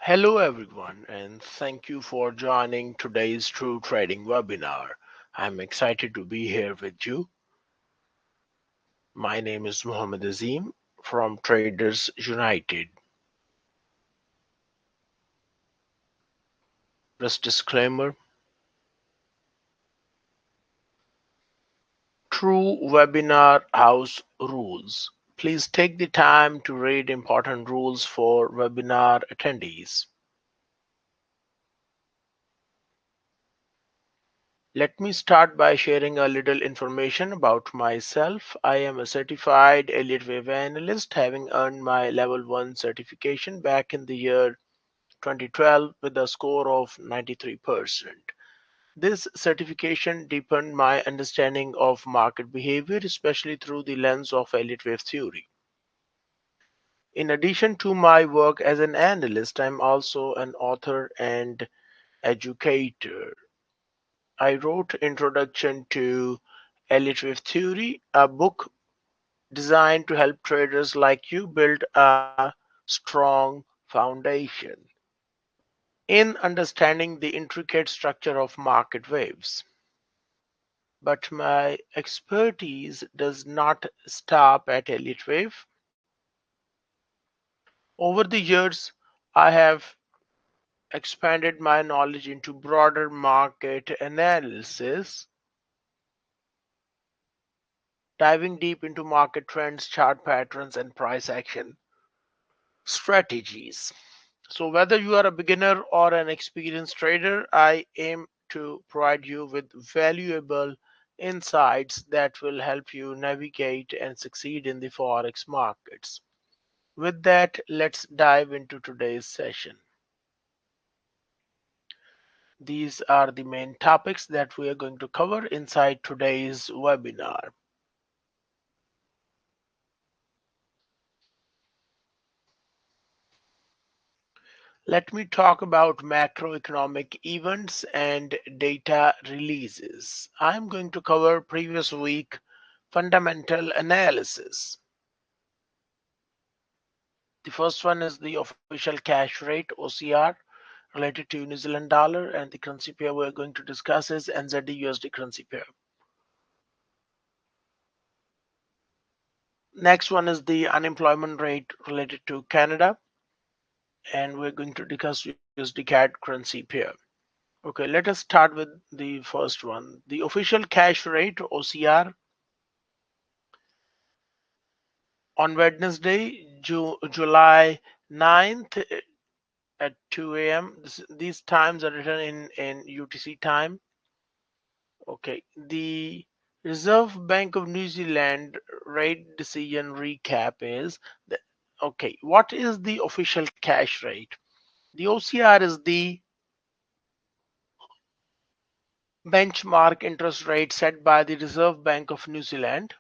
Hello everyone, and thank you for joining today's True Trading webinar. I'm excited to be here with you. My name is Mohammed Azim from Traders United. Just disclaimer, True Webinar House Rules. Please take the time to read important rules for webinar attendees. Let me start by sharing a little information about myself. I am a certified Elliott Wave analyst, having earned my level 1 certification back in the year 2012 with a score of 93%. This certification deepened my understanding of market behavior, especially through the lens of Elliott Wave theory. In addition to my work as an analyst, I'm also an author and educator. I wrote Introduction to Elliott Wave Theory, a book designed to help traders like you build a strong foundation in understanding the intricate structure of market waves. But my expertise does not stop at Elliott Wave. Over the years, I have expanded my knowledge into broader market analysis, diving deep into market trends, chart patterns, and price action strategies. So, whether you are a beginner or an experienced trader, I aim to provide you with valuable insights that will help you navigate and succeed in the Forex markets. With that, let's dive into today's session. These are the main topics that we are going to cover inside today's webinar. Let me talk about macroeconomic events and data releases. I'm going to cover previous week fundamental analysis. The first one is the official cash rate OCR related to New Zealand dollar, and the currency pair we're going to discuss is NZDUSD currency pair. Next one is the unemployment rate related to Canada, and we're going to discuss USD CAD currency pair. Okay, let us start with the first one. The official cash rate OCR on Wednesday, July 9th at 2 a.m. These times are written in UTC time. Okay, the Reserve Bank of New Zealand rate decision recap is the, okay, what is the official cash rate? The OCR is the benchmark interest rate set by the Reserve Bank of New Zealand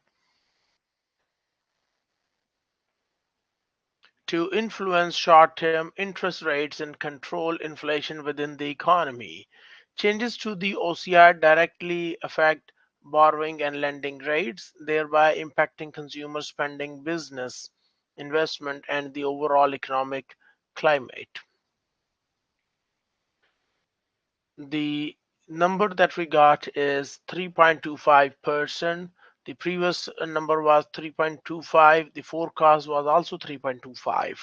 to influence short-term interest rates and control inflation within the economy. Changes to the OCR directly affect borrowing and lending rates, thereby impacting consumer spending, business, investment, and the overall economic climate. The number that we got is 3.25%. The previous number was 3.25. The forecast was also 3.25.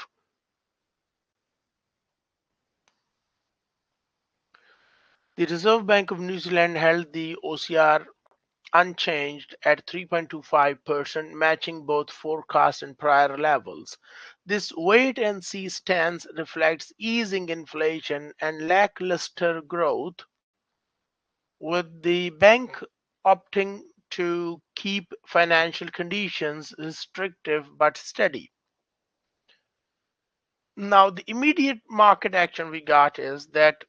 The Reserve Bank of New Zealand held the OCR unchanged at 3.25%, matching both forecasts and prior levels. This wait and see stance reflects easing inflation and lackluster growth, with the bank opting to keep financial conditions restrictive but steady. Now, the immediate market action we got is that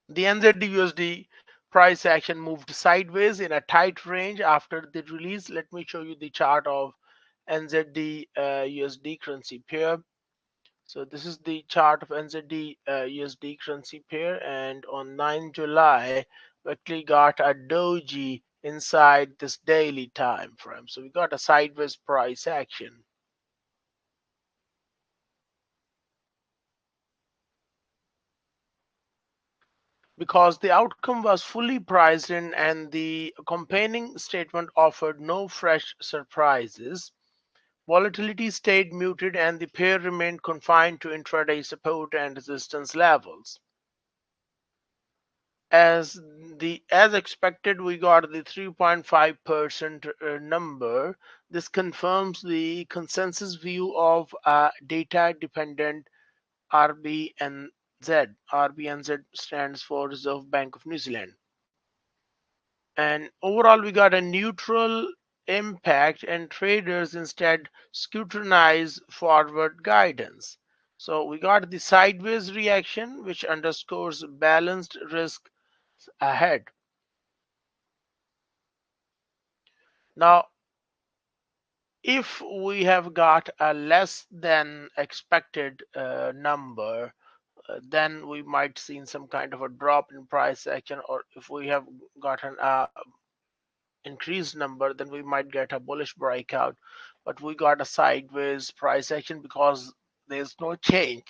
the NZDUSD price action moved sideways in a tight range after the release. Let me show you the chart of NZD currency pair. So this is the chart of NZD USD currency pair, and on 9 July, we actually got a doji inside this daily time frame. So we got a sideways price action. because the outcome was fully priced in and the accompanying statement offered no fresh surprises. Volatility stayed muted and the pair remained confined to intraday support and resistance levels. As expected, we got the 3.5% number. This confirms the consensus view of data dependent RBNZ. RBNZ stands for Reserve Bank of New Zealand. And overall, we got a neutral impact, and traders instead scrutinize forward guidance. So we got the sideways reaction, which underscores balanced risk ahead. Now, if we have got a less than expected number, then we might see some kind of a drop in price action, or if we have gotten a increased number, then we might get a bullish breakout. But we got a sideways price action because there's no change.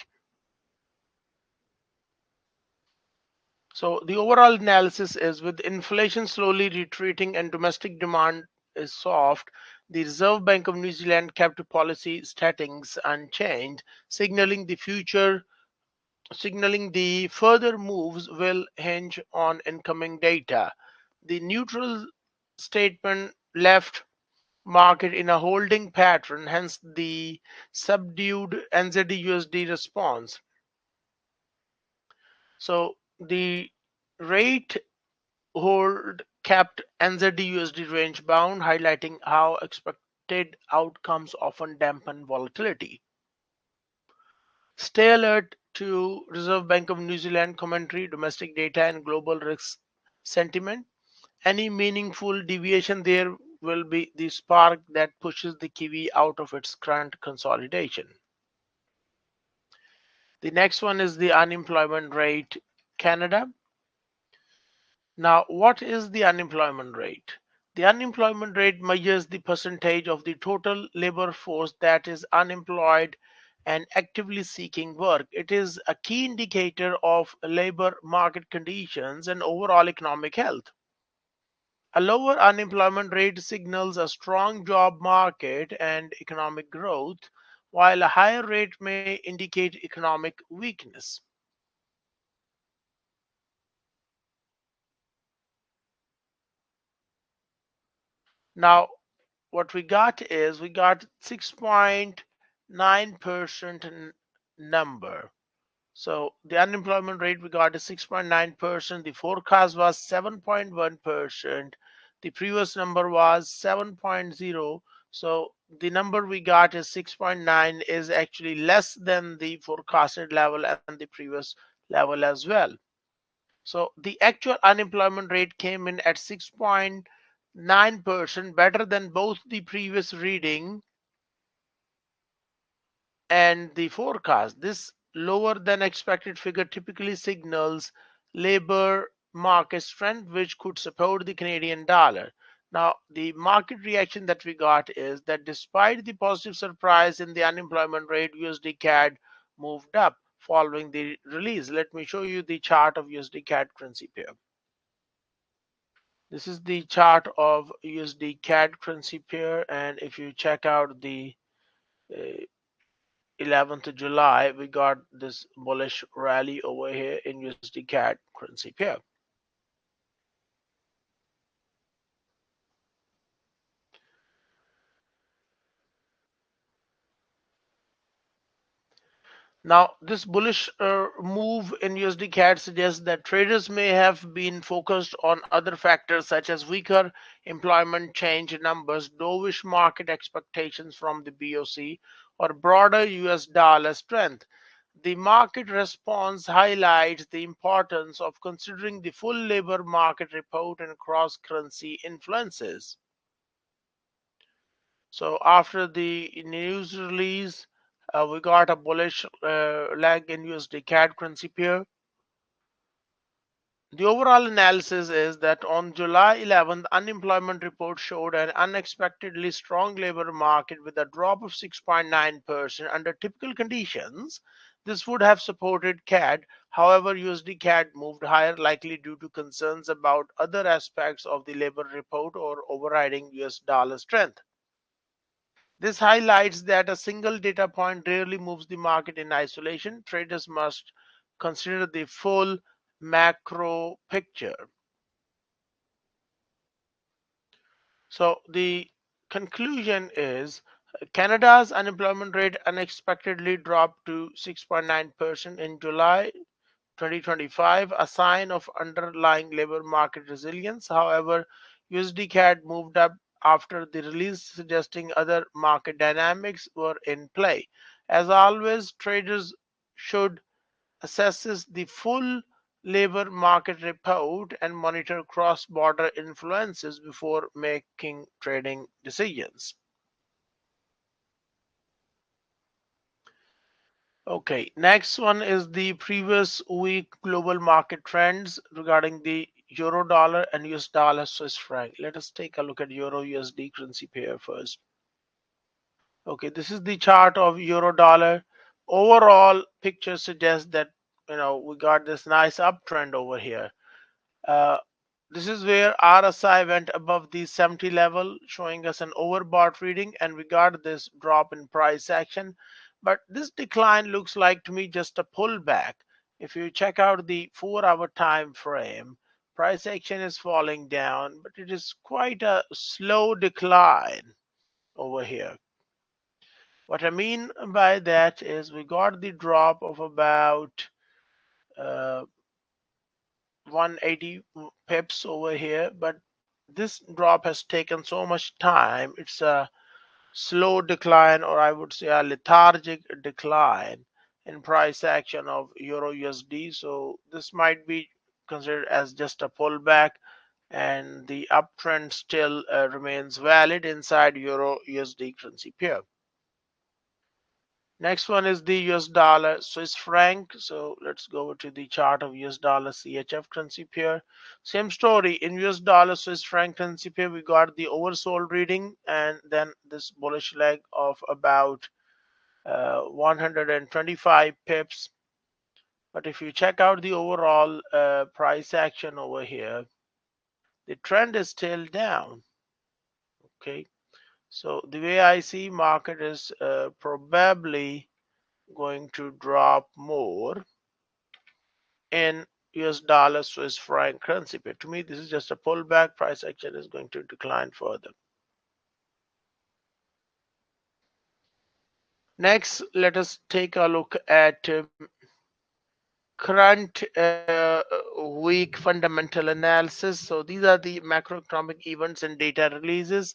So the overall analysis is, with inflation slowly retreating and domestic demand is soft, the Reserve Bank of New Zealand kept policy settings unchanged, signaling the further moves will hinge on incoming data. The neutral statement left market in a holding pattern, hence the subdued NZDUSD response. So the rate hold kept NZDUSD range bound, highlighting how expected outcomes often dampen volatility. Stay alert to Reserve Bank of New Zealand commentary, domestic data, and global risk sentiment. Any meaningful deviation there will be the spark that pushes the Kiwi out of its current consolidation. The next one is the unemployment rate, Canada. Now, what is the unemployment rate? The unemployment rate measures the percentage of the total labor force that is unemployed and actively seeking work. It is a key indicator of labor market conditions and overall economic health. A lower unemployment rate signals a strong job market and economic growth, while a higher rate may indicate economic weakness. Now, what we got 6.9% number. So the unemployment rate we got is 6.9%. The forecast was 7.1%. The previous number was 7.0. So the number we got is 6.9 is actually less than the forecasted level and the previous level as well. So the actual unemployment rate came in at 6.9%, better than both the previous reading and the forecast. This lower than expected figure typically signals labor market strength, which could support the Canadian dollar. Now, the market reaction that we got is that despite the positive surprise in the unemployment rate, USD CAD moved up following the release. Let me show you the chart of USD CAD currency pair. This is the chart of USD CAD currency pair, and if you check out the uh, 11th of July, we got this bullish rally over here in USD CAD currency pair. Now, this bullish move in USD CAD suggests that traders may have been focused on other factors such as weaker employment change numbers, dovish market expectations from the BOC, or broader US dollar strength. The market response highlights the importance of considering the full labor market report and cross currency influences. So after the news release, we got a bullish leg in USD CAD currency pair. The overall analysis is that on July 11th, unemployment report showed an unexpectedly strong labor market with a drop of 6.9%. Under typical conditions, This would have supported CAD. However, USD CAD moved higher, likely due to concerns about other aspects of the labor report or overriding US dollar strength. This highlights that a single data point rarely moves the market in isolation. Traders must consider the full macro picture. So the conclusion is Canada's unemployment rate unexpectedly dropped to 6.9% in July 2025, a sign of underlying labor market resilience. However, USD CAD moved up after the release, suggesting other market dynamics were in play. As always, traders should assess the full labor market report and monitor cross-border influences before making trading decisions. Okay, next one is the previous week global market trends regarding the euro dollar and US dollar Swiss franc. Let us take a look at euro USD currency pair first. Okay, this is the chart of euro dollar. Overall picture suggests that we got this nice uptrend over here. Uh, this is where RSI went above the 70 level, showing us an overbought reading, and we got this drop in price action. But this decline looks like to me just a pullback. If you check out the 4-hour time frame, price action is falling down, but it is quite a slow decline over here. What I mean by that is we got the drop of about uh, 180 pips over here, but this drop has taken so much time. It's a slow decline, or I would say a lethargic decline in price action of euro USD. So this might be considered as just a pullback, and the uptrend still remains valid inside euro USD currency pair. Next one is the US dollar Swiss franc. So let's go to the chart of US dollar CHF currency pair. Same story in US dollar Swiss franc currency pair. We got the oversold reading and then this bullish leg of about 125 pips. But if you check out the overall price action over here, the trend is still down. Okay, so the way I see market is probably going to drop more in US dollar Swiss franc currency pair. To me, this is just a pullback. Price action is going to decline further. Next, let us take a look at current week fundamental analysis. So these are the macroeconomic events and data releases.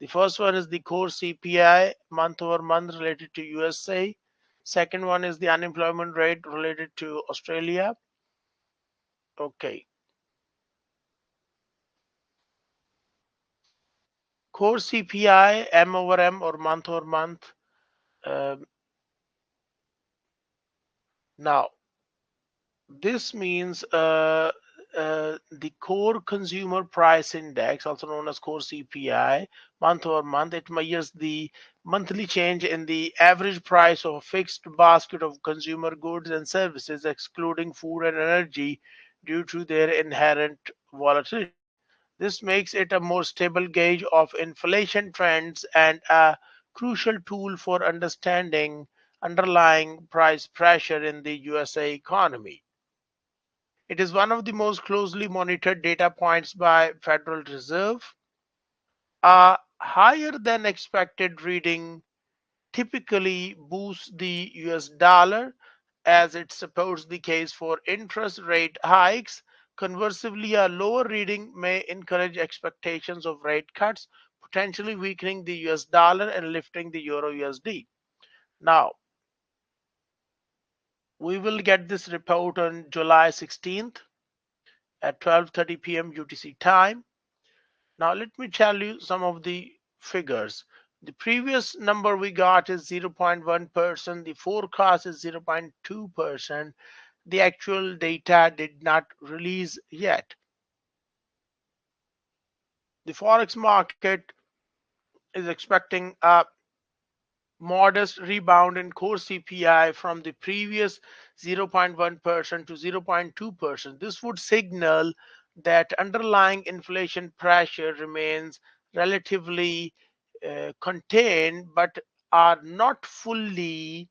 The first one is the core CPI month over month related to USA. Second one is the unemployment rate related to Australia. Okay, core CPI M over M or month over month. Um, Now this means the core consumer price index, also known as core CPI, month over month. It measures the monthly change in the average price of a fixed basket of consumer goods and services, excluding food and energy, due to their inherent volatility. This makes it a more stable gauge of inflation trends and a crucial tool for understanding underlying price pressure in the USA economy. It is one of the most closely monitored data points by Federal Reserve. A higher than expected reading typically boosts the US dollar as it supports the case for interest rate hikes. Conversely, a lower reading may encourage expectations of rate cuts, potentially weakening the US dollar and lifting the euro USD. Now, we will get this report on July 16th at 12:30 p.m. UTC time. Now, let me tell you some of the figures. The previous number we got is 0.1%. The forecast is 0.2%. The actual data did not release yet. The Forex market is expecting a modest rebound in core CPI from the previous 0.1% to 0.2%. This would signal that underlying inflation pressure remains relatively contained but are not fully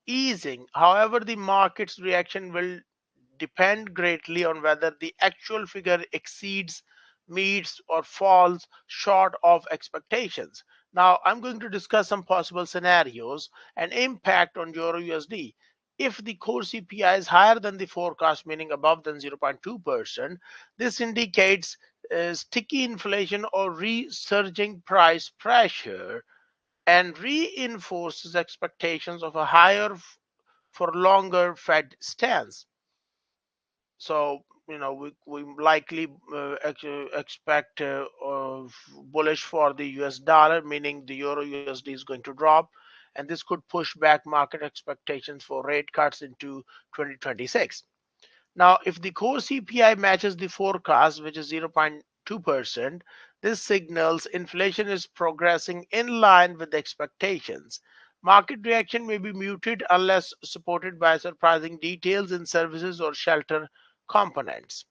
easing. However, the market's reaction will depend greatly on whether the actual figure exceeds, meets, or falls short of expectations. Now, I'm going to discuss some possible scenarios and impact on Euro USD. If the core CPI is higher than the forecast, meaning above than 0.2%, this indicates sticky inflation or resurging price pressure and reinforces expectations of a higher for longer Fed stance. So, we likely expect bullish for the US dollar, meaning the Euro USD is going to drop, and this could push back market expectations for rate cuts into 2026. Now, if the core CPI matches the forecast, which is 0.2%, this signals inflation is progressing in line with expectations. Market reaction may be muted unless supported by surprising details in services or shelter components.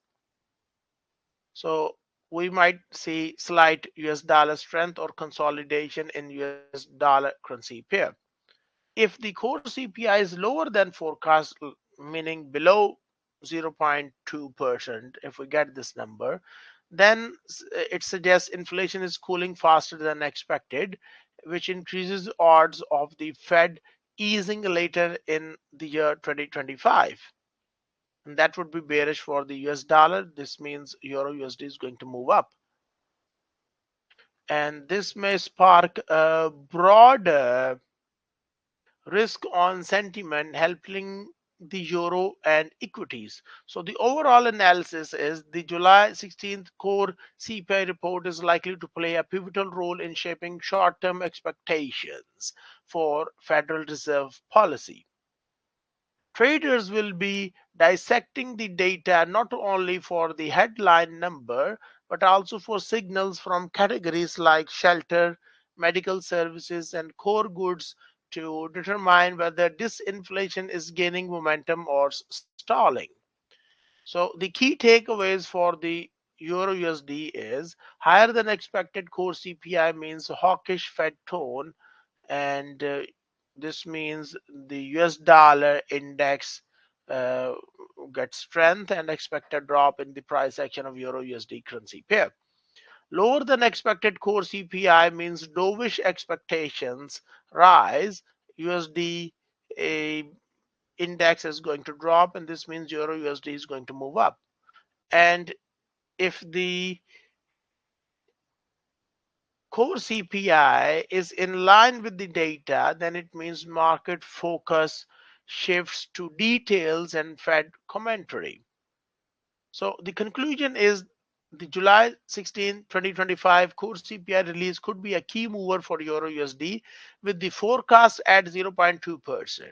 So we might see slight US dollar strength or consolidation in US dollar currency pair. If the core CPI is lower than forecast, meaning below 0.2%, if we get this number, then it suggests inflation is cooling faster than expected, which increases odds of the Fed easing later in the year 2025. And that would be bearish for the US dollar. This means Euro USD is going to move up. And this may spark a broader risk on sentiment, helping the euro and equities. So the overall analysis is the July 16th core CPI report is likely to play a pivotal role in shaping short-term expectations for Federal Reserve policy. Traders will be dissecting the data not only for the headline number, but also for signals from categories like shelter, medical services, and core goods to determine whether disinflation is gaining momentum or stalling. So the key takeaways for the Euro USD is higher than expected core CPI means hawkish Fed tone, and this means the US dollar index uh, gets strength and expected drop in the price action of Euro USD currency pair. Lower than expected core CPI means dovish expectations rise. USD a index is going to drop, and this means Euro USD is going to move up. And if the core CPI is in line with the data, then it means market focus shifts to details and Fed commentary. So the conclusion is the July 16, 2025 core CPI release could be a key mover for Euro USD with the forecast at 0.2%.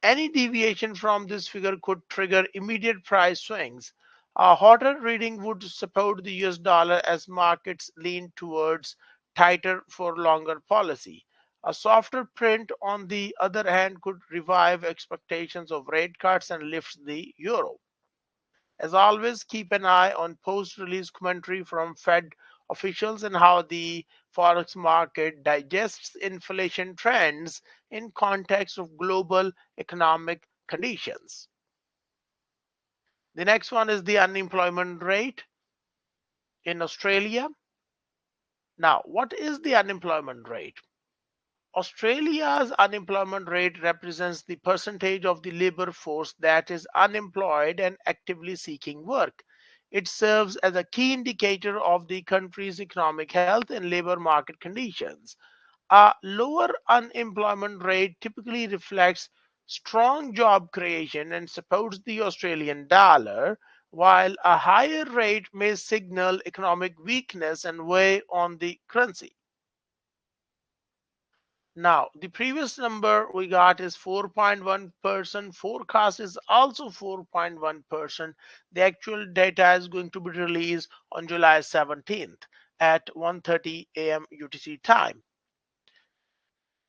Any deviation from this figure could trigger immediate price swings. A hotter reading would support the US dollar as markets lean towards tighter for longer policy. A softer print, on the other hand, could revive expectations of rate cuts and lift the euro. As always, keep an eye on post-release commentary from Fed officials and how the forex market digests inflation trends in context of global economic conditions. The next one is the unemployment rate in Australia. Now, what is the unemployment rate? Australia's unemployment rate represents the percentage of the labor force that is unemployed and actively seeking work. It serves as a key indicator of the country's economic health and labor market conditions. A lower unemployment rate typically reflects strong job creation and supports the Australian dollar, while a higher rate may signal economic weakness and weigh on the currency. Now, the previous number we got is 4.1%. Forecast is also 4.1%. The actual data is going to be released on July 17th at 1:30 a.m. UTC time.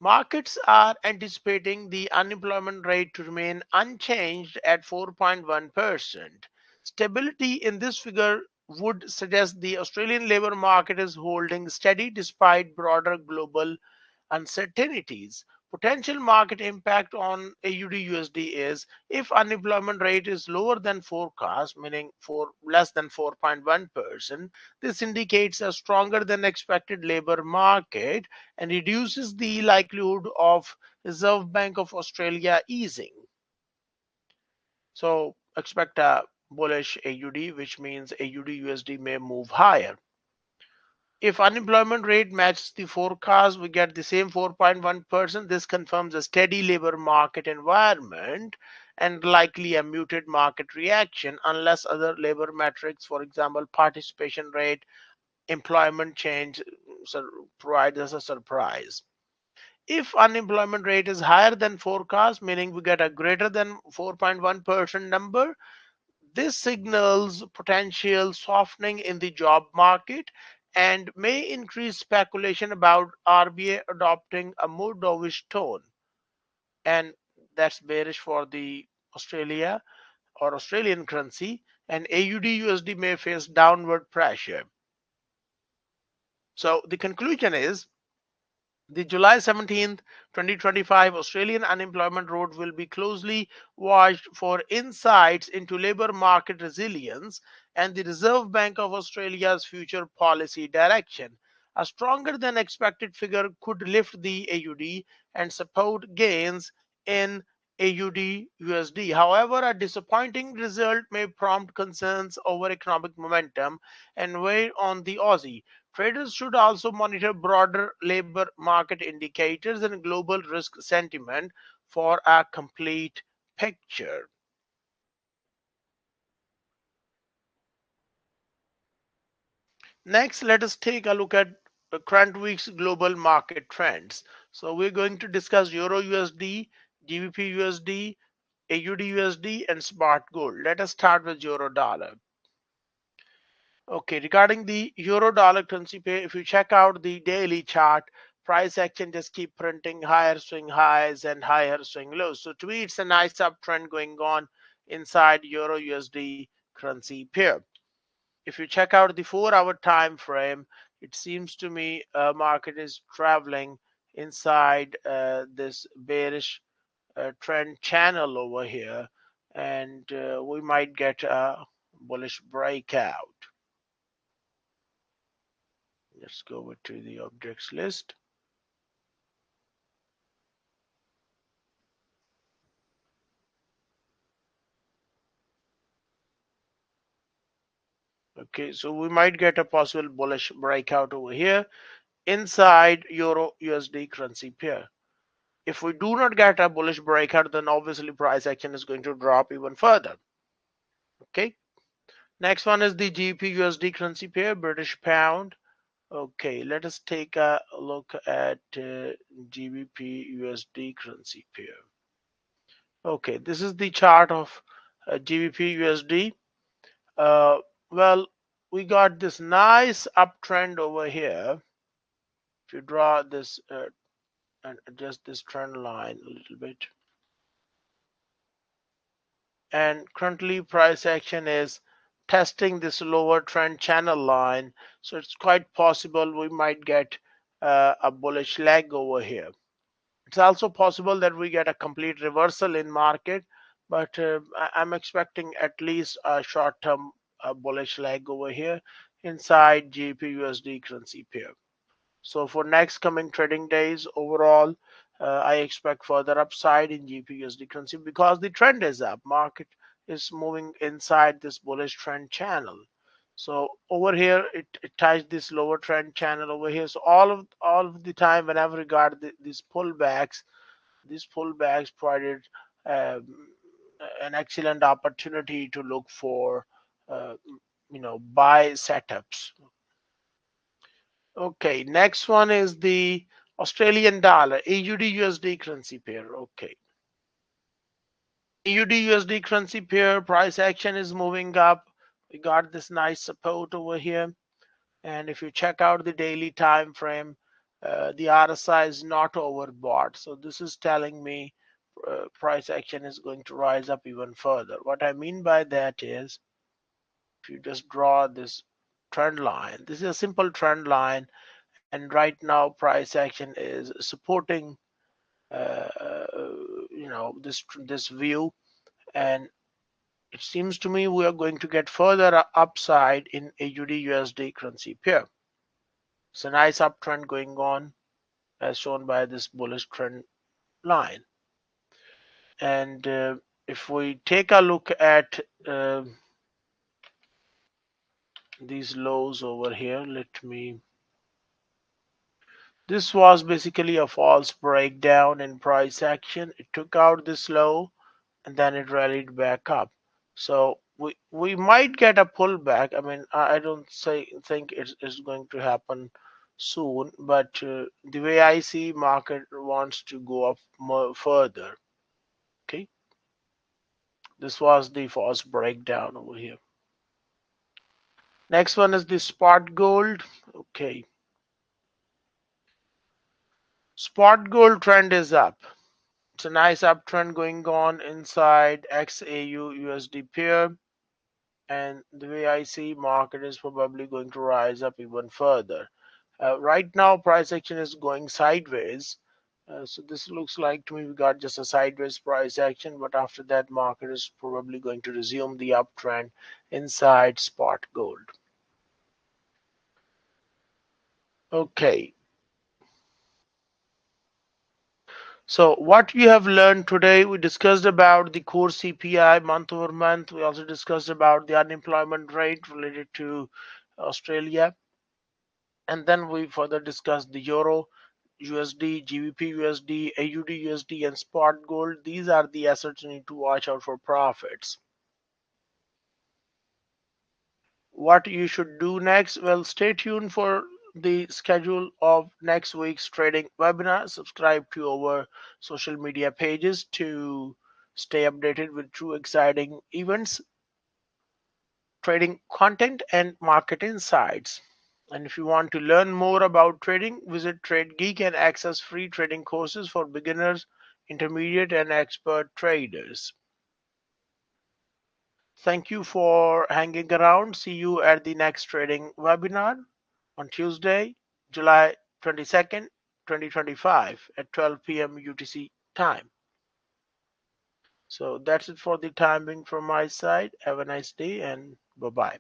Markets are anticipating the unemployment rate to remain unchanged at 4.1%. Stability in this figure would suggest the Australian labour market is holding steady despite broader global uncertainties. Potential market impact on AUDUSD is if unemployment rate is lower than forecast, meaning for less than 4.1%, this indicates a stronger than expected labor market and reduces the likelihood of Reserve Bank of Australia easing. So expect a bullish AUD, which means AUDUSD may move higher. If unemployment rate matches the forecast, we get the same 4.1%. This confirms a steady labor market environment and likely a muted market reaction unless other labor metrics, for example, participation rate, employment change, provides us a surprise. If unemployment rate is higher than forecast, meaning we get a greater than 4.1% number, this signals potential softening in the job market and may increase speculation about RBA adopting a more dovish tone. And that's bearish for the Australia or Australian currency, and AUD/USD may face downward pressure. So the conclusion is the July 17th, 2025 Australian unemployment rate will be closely watched for insights into labour market resilience and the Reserve Bank of Australia's future policy direction. A stronger than expected figure could lift the AUD and support gains in AUD USD. However, a disappointing result may prompt concerns over economic momentum and weigh on the Aussie. Traders should also monitor broader labor market indicators and global risk sentiment for a complete picture. Next, let us take a look at the current week's global market trends. So we're going to discuss Euro USD, GBP USD, AUD USD, and spot gold. Let us start with Euro dollar. Okay, regarding the euro dollar currency pair, if you check out the daily chart, price action just keep printing higher swing highs and higher swing lows. So to me, it's a nice uptrend going on inside euro USD currency pair. If you check out the 4-hour time frame, it seems to me market is traveling inside this bearish trend channel over here, and we might get a bullish breakout. Let's go over to the objects list. Okay, so we might get a possible bullish breakout over here inside Euro USD currency pair. If we do not get a bullish breakout, then obviously price action is going to drop even further. Okay, next one is the GBP USD currency pair, British pound. Okay, let us take a look at GBP USD currency pair. Okay, this is the chart of GBP USD. Well, we got this nice uptrend over here. If you draw this and adjust this trend line a little bit, and currently price action is testing this lower trend channel line, so it's quite possible we might get a bullish leg over here. It's also possible that we get a complete reversal in market, but I'm expecting at least a short-term bullish leg over here inside GBP USD currency pair. So for next coming trading days, overall, I expect further upside in GBP USD currency because the trend is up. Market is moving inside this bullish trend channel. So over here, it ties this lower trend channel over here. So all of the time, whenever we got these pullbacks provided um, an excellent opportunity to look for uh, buy setups. Okay, next one is the Australian dollar, AUD USD currency pair. Okay, AUD USD currency pair price action is moving up. We got this nice support over here, and if you check out the daily time frame, the RSI is not overbought. So this is telling me price action is going to rise up even further. What I mean by that is, if you just draw this trend line, this is a simple trend line, and right now price action is supporting this view, and it seems to me we are going to get further upside in AUD USD currency pair. It's a nice uptrend going on as shown by this bullish trend line. And if we take a look at these lows over here, this was basically a false breakdown in price action. It took out this low and then it rallied back up. So we might get a pullback. I mean, I don't think it's going to happen soon, but the way I see, market wants to go up more further. Okay, this was the false breakdown over here. Next one is the spot gold. Okay, spot gold trend is up. It's a nice uptrend going on inside XAUUSD pair, and the way I see, market is probably going to rise up even further. Right now price action is going sideways, so this looks like to me we got just a sideways price action, but after that market is probably going to resume the uptrend inside spot gold. Okay, so what we have learned today, we discussed about the core CPI month over month. We also discussed about the unemployment rate related to Australia. And then we further discussed the Euro, USD, GBP USD, AUD USD, and spot gold. These are the assets you need to watch out for profits. What you should do next? Well, stay tuned for the schedule of next week's trading webinar. Subscribe to our social media pages to stay updated with true exciting events, trading content, and market insights. And if you want to learn more about trading, visit TradeGeek and access free trading courses for beginners, intermediate, and expert traders. Thank you for hanging around. See you at the next trading webinar on Tuesday, July 22nd, 2025 at 12 p.m. UTC time. So that's it for the timing from my side. Have a nice day and bye-bye.